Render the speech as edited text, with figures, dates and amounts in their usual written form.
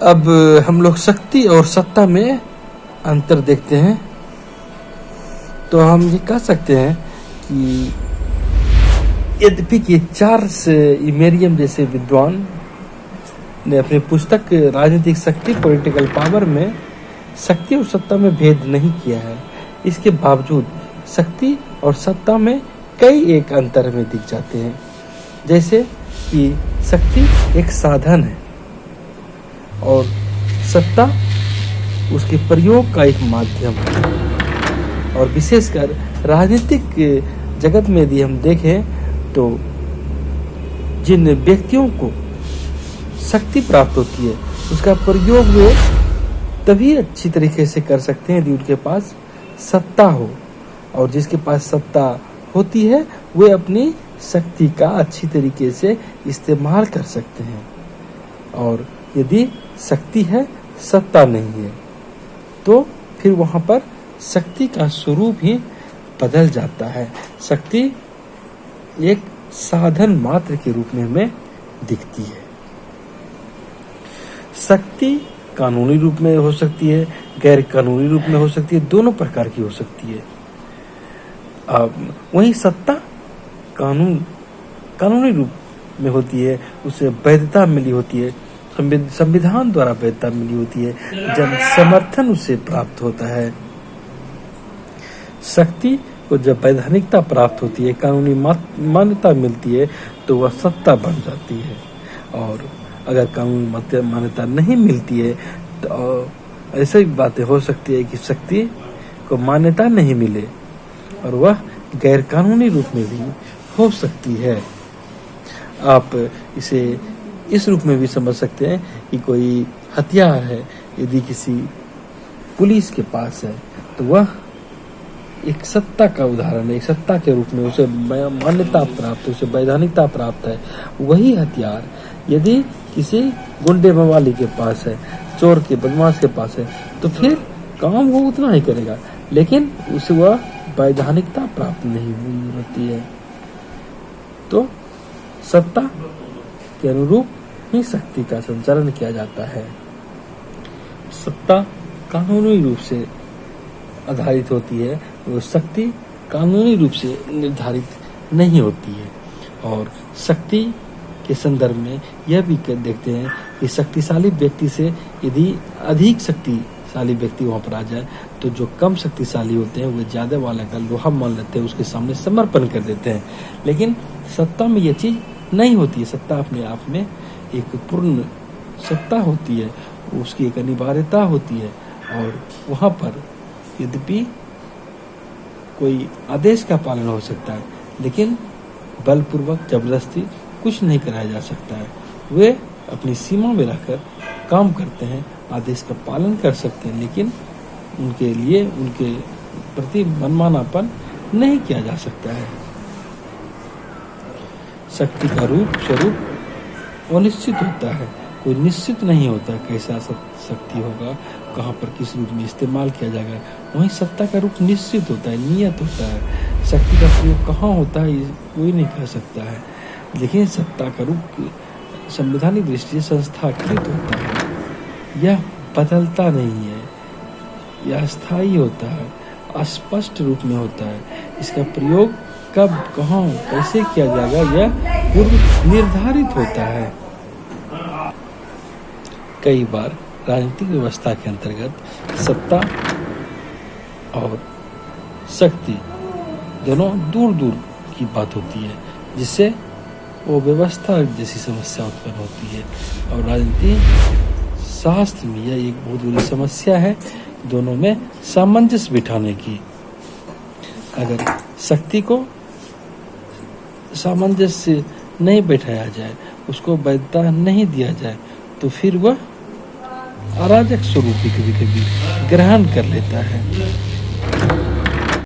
अब हम लोग शक्ति और सत्ता में अंतर देखते हैं। तो हम ये कह सकते हैं कि यद्यपि कि चार्ल्स इमेरियम जैसे विद्वान ने अपनी पुस्तक राजनीतिक शक्ति पॉलिटिकल पावर में शक्ति और सत्ता में भेद नहीं किया है, इसके बावजूद शक्ति और सत्ता में कई एक अंतर में दिख जाते हैं। जैसे कि शक्ति एक साधन है और सत्ता उसके प्रयोग का एक माध्यम है। और विशेषकर राजनीतिक जगत में यदि हम देखें तो जिन व्यक्तियों को शक्ति प्राप्त होती है उसका प्रयोग वे तभी अच्छी तरीके से कर सकते हैं यदि उनके पास सत्ता हो, और जिसके पास सत्ता होती है वे अपनी शक्ति का अच्छी तरीके से इस्तेमाल कर सकते हैं। और यदि शक्ति है सत्ता नहीं है तो फिर वहाँ पर शक्ति का स्वरूप ही बदल जाता है। शक्ति एक साधन मात्र के रूप में हमें दिखती है। शक्ति कानूनी रूप में हो सकती है, गैर कानूनी रूप में हो सकती है, दोनों प्रकार की हो सकती है। वहीं सत्ता कानूनी रूप में होती है, उसे वैधता मिली होती है, संविधान द्वारा वैधता मिली होती है, जन समर्थन उसे प्राप्त होता है। शक्ति को जब वैधानिकता प्राप्त होती है, कानूनी मान्यता मिलती है तो वह सत्ता बन जाती है। और अगर कानूनी मान्यता नहीं मिलती है तो ऐसी बातें हो सकती है कि शक्ति को मान्यता नहीं मिले और वह गैर कानूनी रूप में भी हो सकती है। आप इसे इस रूप में भी समझ सकते हैं कि कोई हथियार है, यदि किसी पुलिस के पास है तो वह एक सत्ता का उदाहरण है, एक सत्ता के रूप में उसे मान्यता प्राप्त है, उसे वैधानिकता प्राप्त है। वही हथियार यदि किसी गुंडे मवाली के पास है, चोर के बदमाश के पास है तो फिर काम वो उतना ही करेगा, लेकिन उसे वह वैधानिकता प्राप्त नहीं हुई होती है। तो सत्ता के अनुरूप ही शक्ति का संचालन किया जाता है। सत्ता कानूनी रूप से आधारित होती है, वो शक्ति कानूनी रूप से निर्धारित नहीं होती है। और शक्ति के संदर्भ में यह भी देखते हैं कि शक्तिशाली व्यक्ति से यदि अधिक शक्तिशाली व्यक्ति वहां पर आ जाए तो जो कम शक्तिशाली होते हैं वे ज्यादा वाला का लोहा मान लेते हैं, उसके सामने समर्पण कर देते हैं। लेकिन सत्ता में यह चीज नहीं होती है। सत्ता अपने आप में एक पूर्ण सत्ता होती है, उसकी एक अनिवार्यता होती है। और वहां पर यद्यपि कोई आदेश का पालन हो सकता है, लेकिन बलपूर्वक जबरदस्ती कुछ नहीं कराया जा सकता है। वे अपनी सीमा में रहकर काम करते हैं, आदेश का पालन कर सकते हैं, लेकिन उनके लिए उनके प्रति मनमानापन नहीं किया जा सकता है। शक्ति का रूप स्वरूप अनिश्चित होता है, कोई निश्चित नहीं होता कैसा शक्ति होगा, कहाँ पर किस रूप में इस्तेमाल किया जाएगा। वहीं सत्ता का रूप निश्चित होता है, नियत होता है। शक्ति का प्रयोग कहाँ होता है कोई नहीं कह सकता है, लेकिन सत्ता का रूप संवैधानिक दृष्टि से संस्थाकृत होता है। यह बदलता नहीं है, यह स्थायी होता है, अस्पष्ट रूप में होता है। इसका प्रयोग कब, कहाँ, कैसे किया जाएगा यह पूर्व निर्धारित होता है। कई बार राजनीतिक व्यवस्था के अंतर्गत सत्ता और शक्ति दोनों दूर दूर की बात होती है, जिससे वो व्यवस्था जैसी समस्या उत्पन्न होती है। और राजनीति शास्त्र में यह एक बहुत बड़ी समस्या है, दोनों में सामंजस्य बिठाने की। अगर शक्ति को सामंजस्य नहीं बैठाया जाए, उसको वैधता नहीं दिया जाए, तो फिर वह अराजक स्वरूप कभी कभी ग्रहण कर लेता है।